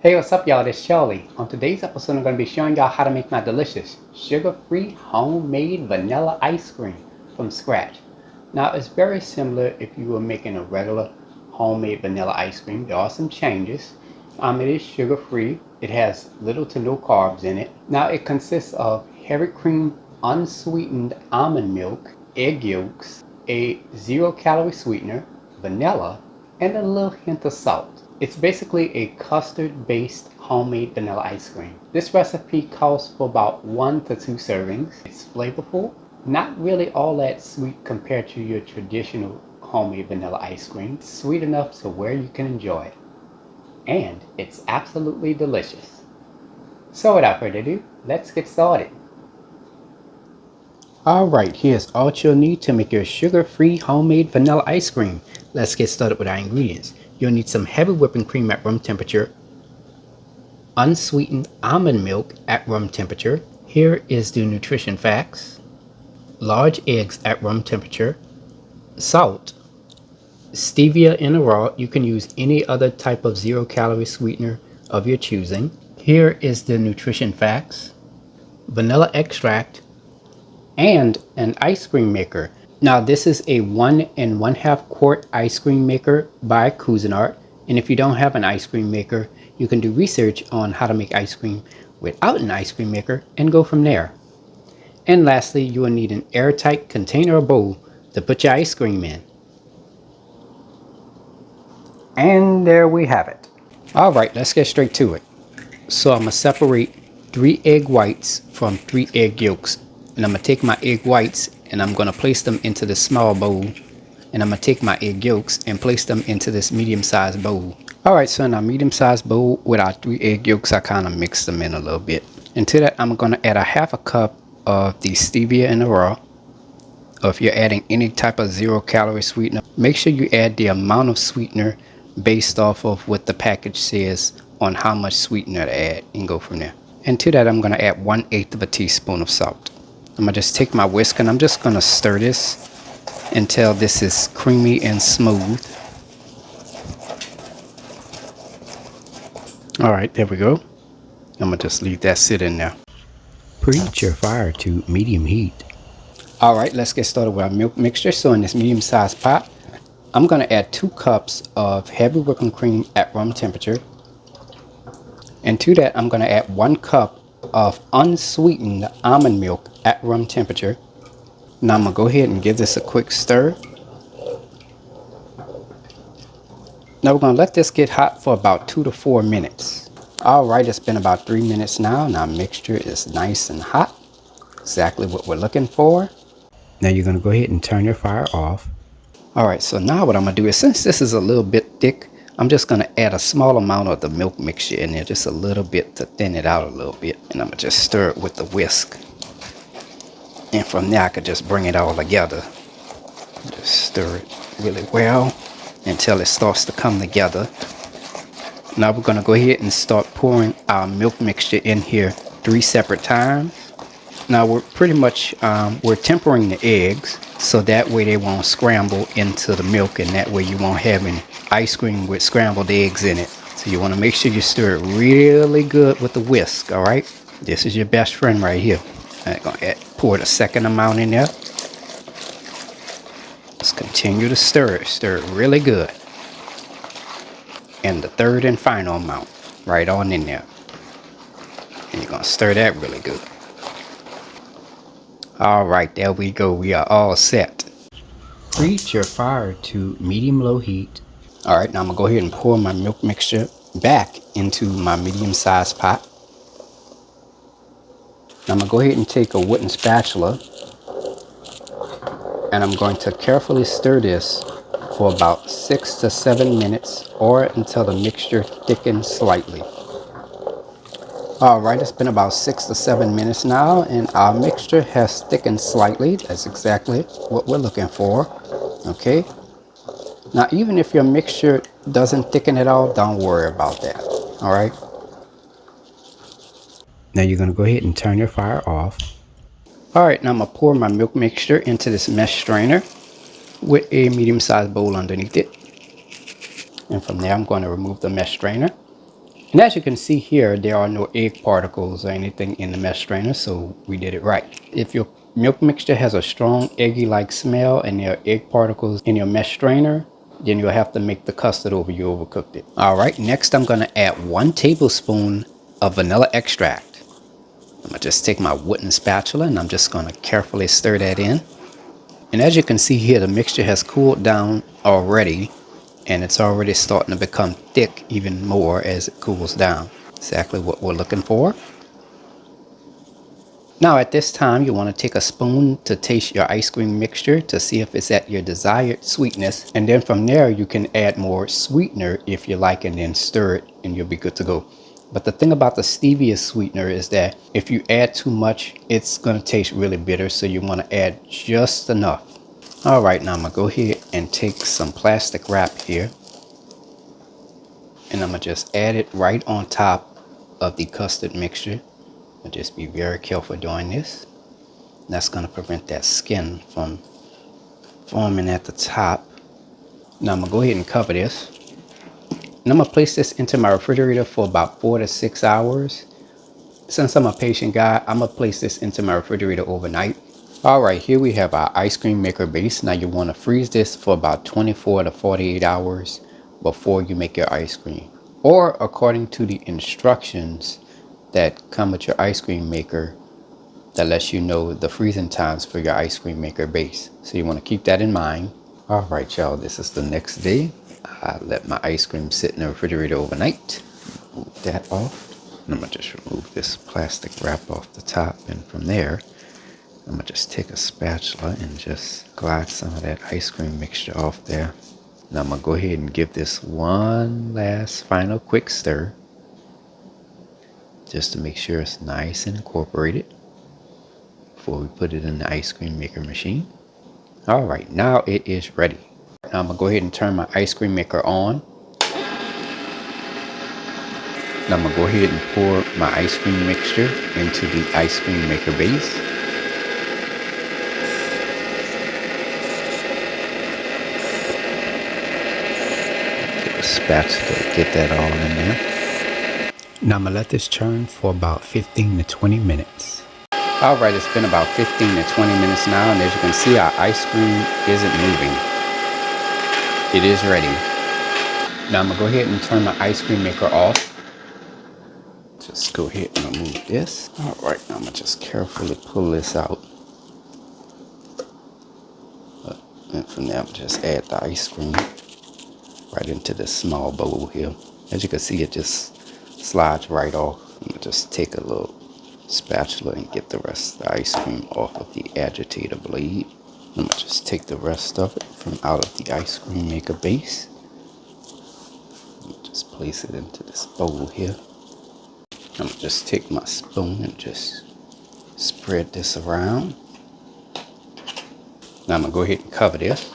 Hey, what's up y'all, this Charlie. On today's episode I'm going to be showing y'all how to make my delicious sugar-free homemade vanilla ice cream from scratch. Now it's very similar if you were making a regular homemade vanilla ice cream. There are some changes. It is sugar-free. It has little to no carbs in it. Now it consists of heavy cream unsweetened almond milk, egg yolks, a 0-calorie sweetener, vanilla, and a little hint of salt. It's basically a custard-based homemade vanilla ice cream. This recipe calls for about 1 to 2 servings. It's flavorful, not really all that sweet compared to your traditional homemade vanilla ice cream. It's sweet enough to where you can enjoy it. And it's absolutely delicious. So without further ado, let's get started. Alright, here's all you'll need to make your sugar-free homemade vanilla ice cream. Let's get started with our ingredients. You'll need some heavy whipping cream at room temperature, unsweetened almond milk at room temperature. Here is the nutrition facts. Large eggs at room temperature, salt, stevia in a raw. You can use any other type of 0-calorie sweetener of your choosing. Here is the nutrition facts. Vanilla extract, and an ice cream maker. Now this is a 1 1/2 quart ice cream maker by Cuisinart, and if you don't have an ice cream maker, you can do research on how to make ice cream without an ice cream maker and go from there. And lastly, you will need an airtight container or bowl to put your ice cream in. And there we have it. Alright, let's get straight to it. So I'm going to separate 3 egg whites from 3 egg yolks. And I'm going to take my egg whites and I'm going to place them into this small bowl. And I'm going to take my egg yolks and place them into this medium-sized bowl. Alright, so in our medium-sized bowl with our 3 egg yolks, I kind of mix them in a little bit. And to that, I'm going to add a 1/2 cup of the stevia in the raw. Or if you're adding any type of 0-calorie sweetener, make sure you add the amount of sweetener based off of what the package says on how much sweetener to add and go from there. And to that, I'm going to add 1/8 of a teaspoon of salt. I'm going to just take my whisk and I'm just going to stir this until this is creamy and smooth. Alright, there we go. I'm going to just leave that sit in there. Preheat your fire to medium heat. Alright, let's get started with our milk mixture. So in this medium-sized pot, I'm going to add 2 cups of heavy whipping cream at room temperature. And to that, I'm going to add 1 cup of unsweetened almond milk at room temperature. Now I'm going to go ahead and give this a quick stir. Now we're going to let this get hot for about 2 to 4 minutes. Alright, it's been about 3 minutes now and our mixture is nice and hot. Exactly what we're looking for. Now you're going to go ahead and turn your fire off. Alright, so now what I'm going to do is, since this is a little bit thick, I'm just going to add a small amount of the milk mixture in there, just a little bit to thin it out a little bit. And I'm going to just stir it with the whisk. And from there I could just bring it all together. Just stir it really well until it starts to come together. Now we're going to go ahead and start pouring our milk mixture in here 3 separate times. Now we're pretty much, we're tempering the eggs so that way they won't scramble into the milk, and that way you won't have any ice cream with scrambled eggs in it. So you want to make sure you stir it really good with the whisk. Alright, this is your best friend right here. I'm going to pour the second amount in there. Just continue to stir it really good. And the third and final amount right on in there. And you're going to stir that really good. Alright, there we go. We are all set. Preheat your fire to medium-low heat. Alright, now I'm going to go ahead and pour my milk mixture back into my medium-sized pot. Now I'm going to go ahead and take a wooden spatula and I'm going to carefully stir this for about 6 to 7 minutes or until the mixture thickens slightly. Alright, it's been about 6 to 7 minutes now and our mixture has thickened slightly. That's exactly what we're looking for. Okay. Now even if your mixture doesn't thicken at all, don't worry about that. Alright. Now you're going to go ahead and turn your fire off. Alright, now I'm going to pour my milk mixture into this mesh strainer with a medium-sized bowl underneath it. And from there I'm going to remove the mesh strainer. And as you can see here, there are no egg particles or anything in the mesh strainer, so we did it right. If your milk mixture has a strong eggy-like smell and there are egg particles in your mesh strainer, then you'll have to make the custard over. You overcooked it. All right, next I'm gonna add 1 tablespoon of vanilla extract. I'm gonna just take my wooden spatula and I'm just gonna carefully stir that in. And as you can see here, the mixture has cooled down already, and it's already starting to become thick even more as it cools down. Exactly what we're looking for. Now at this time, you want to take a spoon to taste your ice cream mixture to see if it's at your desired sweetness. And then from there, you can add more sweetener if you like, and then stir it and you'll be good to go. But the thing about the stevia sweetener is that if you add too much, it's going to taste really bitter. So you want to add just enough. All right, now I'm going to go ahead and take some plastic wrap here. And I'm going to just add it right on top of the custard mixture. But just be very careful doing this. That's going to prevent that skin from forming at the top. Now I'm going to go ahead and cover this. And I'm going to place this into my refrigerator for about 4 to 6 hours. Since I'm a patient guy, I'm going to place this into my refrigerator overnight. Alright, here we have our ice cream maker base. Now you want to freeze this for about 24 to 48 hours before you make your ice cream. Or according to the instructions that come with your ice cream maker, that lets you know the freezing times for your ice cream maker base. So you want to keep that in mind. Alright y'all, this is the next day. I let my ice cream sit in the refrigerator overnight. Move that off. And I'm going to just remove this plastic wrap off the top, and from there I'm going to just take a spatula and just glide some of that ice cream mixture off there. Now I'm going to go ahead and give this one last final quick stir, just to make sure it's nice and incorporated before we put it in the ice cream maker machine. Alright, now it is ready. Now I'm going to go ahead and turn my ice cream maker on. Now I'm going to go ahead and pour my ice cream mixture into the ice cream maker base. Spatula to get that all in there. Now I'm gonna let this churn for about 15 to 20 minutes. Alright, it's been about 15 to 20 minutes now, and as you can see, our ice cream isn't moving. It is ready. Now I'm gonna go ahead and turn my ice cream maker off. Just go ahead and remove this. Alright, now I'm gonna just carefully pull this out. And from there, I'm gonna just add the ice cream right into this small bowl here. As you can see, it just slides right off. I'm gonna just take a little spatula and get the rest of the ice cream off of the agitator blade. I'm gonna just take the rest of it from out of the ice cream maker base. Just place it into this bowl here. I'm gonna just take my spoon and just spread this around. Now I'm gonna go ahead and cover this.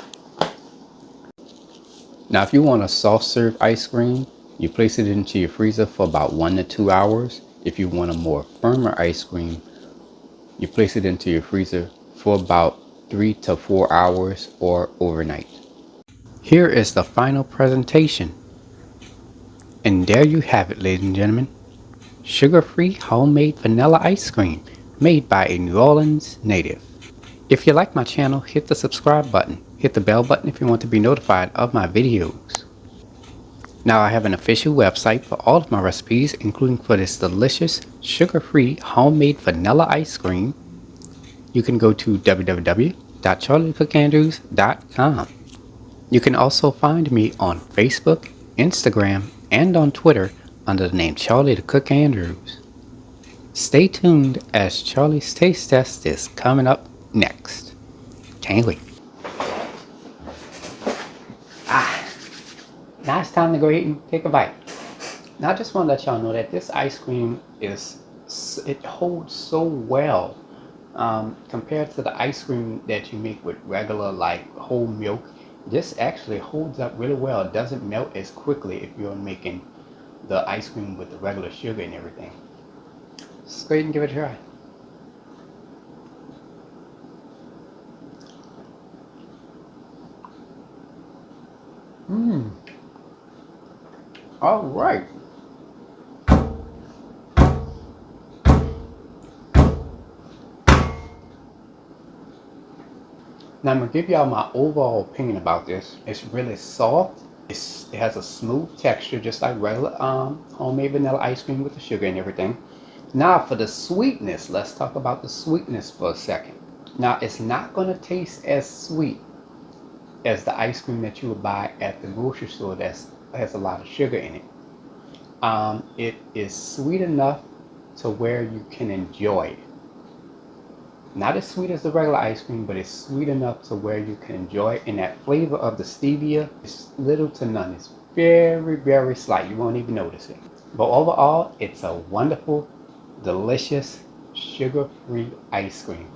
Now if you want a soft serve ice cream, you place it into your freezer for about 1 to 2 hours. If you want a more firmer ice cream, you place it into your freezer for about 3 to 4 hours or overnight. Here is the final presentation. And there you have it, ladies and gentlemen. Sugar-free homemade vanilla ice cream made by a New Orleans native. If you like my channel, hit the subscribe button. Hit the bell button if you want to be notified of my videos. Now I have an official website for all of my recipes, including for this delicious sugar-free homemade vanilla ice cream. You can go to www.charliethecookandrews.com. You can also find me on Facebook, Instagram, and on Twitter under the name Charlie the Cook Andrews. Stay tuned as Charlie's Taste Test is coming up next. Can't wait. Now it's time to go ahead and take a bite. Now I just want to let y'all know that this ice cream it holds so well compared to the ice cream that you make with regular like whole milk. This actually holds up really well. It doesn't melt as quickly if you're making the ice cream with the regular sugar and everything. Let's go ahead and give it a try. All right. Now I'm going to give y'all my overall opinion about this. It's really soft. It has a smooth texture, just like regular homemade vanilla ice cream with the sugar and everything. Now for the sweetness, let's talk about the sweetness for a second. Now it's not going to taste as sweet as the ice cream that you would buy at the grocery store that has a lot of sugar in it. It is sweet enough to where you can enjoy it. Not as sweet as the regular ice cream, but it's sweet enough to where you can enjoy it. And that flavor of the stevia is little to none. It's very, very slight. You won't even notice it. But overall, it's a wonderful, delicious, sugar-free ice cream.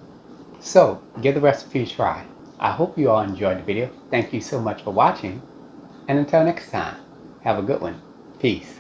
So, give the recipe a try. I hope you all enjoyed the video. Thank you so much for watching. And until next time, have a good one. Peace.